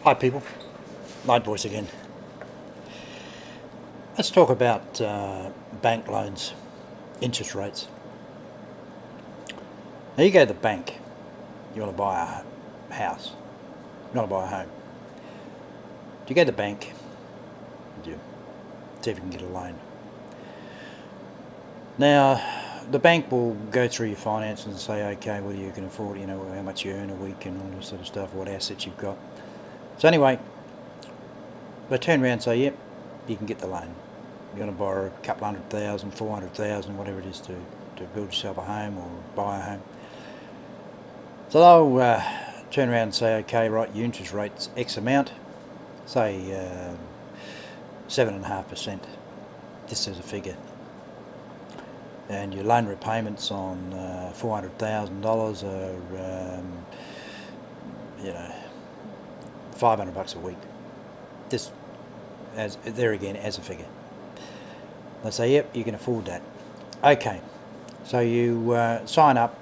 Hi people, Night Voice again. Let's talk about bank loans, interest rates. Now you go to the bank, you want to buy a house, you want to buy a home. You go to the bank, you see if you can get a loan. Now the bank will go through your finances and say, okay, well you can afford, how much you earn a week and all this sort of stuff, what assets you've got. So anyway, they turn around and say, yep, you can get the loan. You're going to borrow a couple 100,000, 400,000, whatever it is to build yourself a home or buy a home. So they'll turn around and say, okay, right, your interest rate's X amount, say 7.5%, just as a figure. And your loan repayments on $400,000 are, $500 a week. Just as there again, as a figure. They say, yep, you can afford that. Okay, so you sign up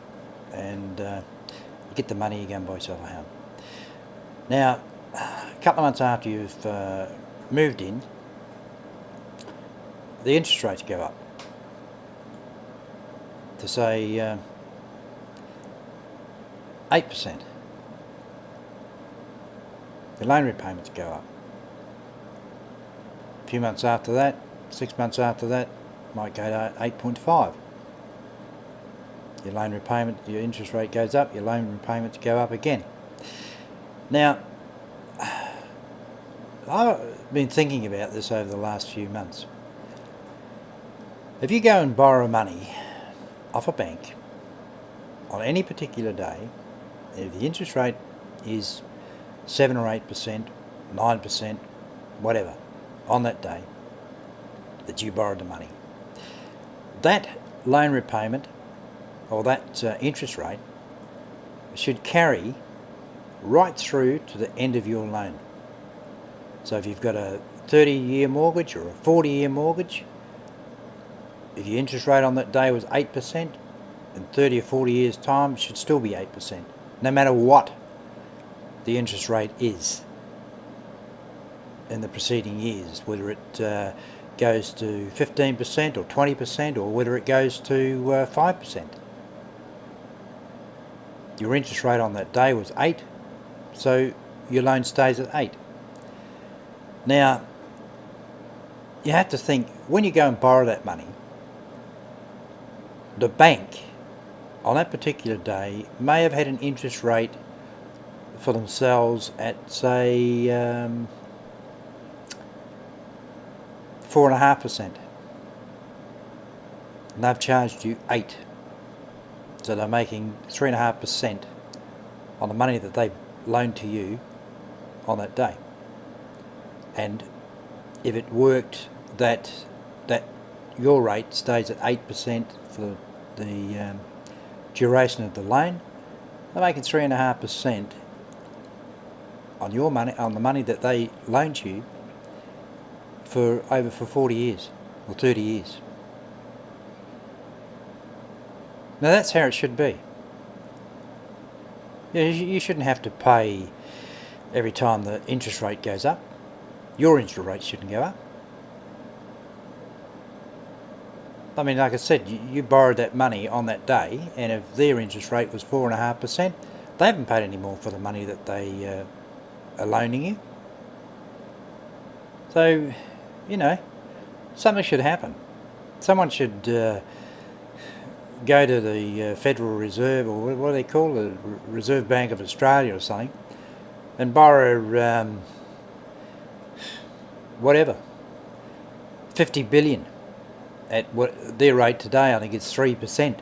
and you get the money, you go and buy yourself a home. Now, a couple of months after you've moved in, the interest rates go up to say 8%. The loan repayments go up. A few months after that, 6 months after that, might go to 8.5. Your loan repayment, your interest rate goes up, your loan repayments go up again. Now, I've been thinking about this over the last few months. If you go and borrow money off a bank on any particular day, if the interest rate is 7 or 8%, 9%, whatever, on that day that you borrowed the money, that loan repayment or that interest rate should carry right through to the end of your loan. So if you've got a 30-year mortgage or a 40-year mortgage, if your interest rate on that day was 8%, in 30 or 40 years' time it should still be 8%, no matter what the interest rate is in the preceding years, whether it goes to 15% or 20% or whether it goes to 5%. Your interest rate on that day was 8, so your loan stays at 8. Now, you have to think, when you go and borrow that money, the bank on that particular day may have had an interest rate for themselves at, say, 4.5%, and they've charged you 8, so they're making 3.5% on the money that they loaned to you on that day. And if it worked that your rate stays at 8% for the duration of the loan, they're making 3.5% on your money, on the money that they loaned you for 40 years or 30 years. Now that's how it should be. You shouldn't have to pay every time the interest rate goes up. Your interest rate shouldn't go up. I mean, like I said, you borrowed that money on that day, and if their interest rate was 4.5%, they haven't paid any more for the money that they are loaning you. So, something should happen. Someone should go to the Federal Reserve, or what do they call it, the Reserve Bank of Australia or something, and borrow whatever, 50 billion at what their rate today, I think it's 3%,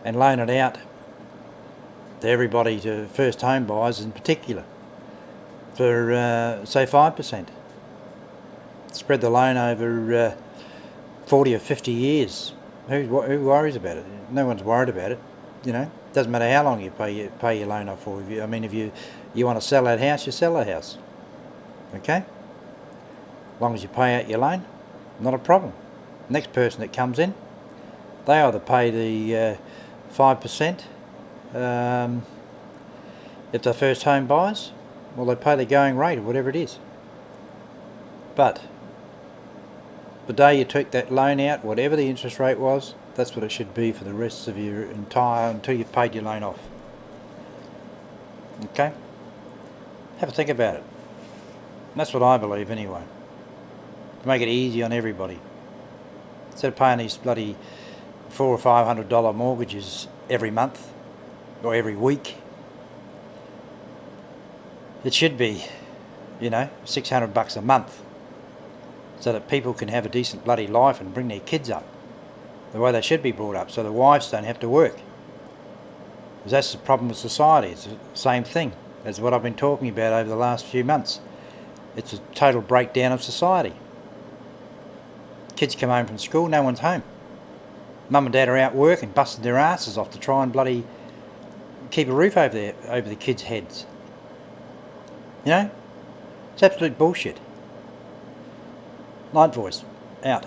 and loan it out to everybody, to first home buyers in particular, for say 5%. Spread the loan over 40 or 50 years. Who worries about it? No one's worried about it. Doesn't matter how long you pay your loan off for. If you want to sell that house, you sell that house. Okay? As long as you pay out your loan, not a problem. Next person that comes in, they either pay the 5%, If they're first home buyers, well, they pay the going rate or whatever it is. But the day you took that loan out, whatever the interest rate was, that's what it should be for the rest of your until you've paid your loan off. Okay? Have a think about it. And that's what I believe anyway. To make it easy on everybody. Instead of paying these bloody $400 or $500 mortgages every month or every week, it should be, $600 a month, so that people can have a decent bloody life and bring their kids up the way they should be brought up, so the wives don't have to work. Because that's the problem with society. It's the same thing as what I've been talking about over the last few months. It's a total breakdown of society. Kids come home from school, no one's home. Mum and Dad are out working, busting their asses off to try and bloody keep a roof over the kids' heads. It's absolute bullshit. Night Voice, out.